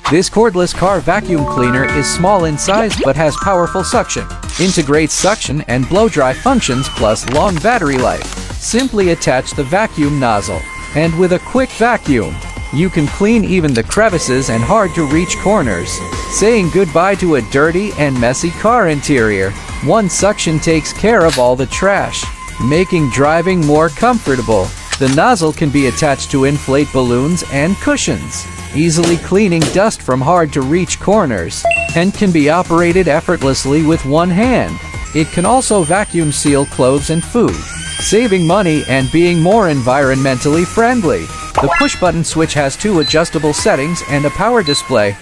This cordless car vacuum cleaner is small in size but has powerful suction. Integrates suction and blow-dry functions plus long battery life. Simply attach the vacuum nozzle. And with a quick vacuum, you can clean even the crevices and hard-to-reach corners, saying goodbye to a dirty and messy car interior. One suction takes care of all the trash, making driving more comfortable. The nozzle can be attached to inflate balloons and cushions, easily cleaning dust from hard-to-reach corners, and can be operated effortlessly with one hand. It can also vacuum seal clothes and food, saving money and being more environmentally friendly. The push-button switch has 2 adjustable settings and a power display,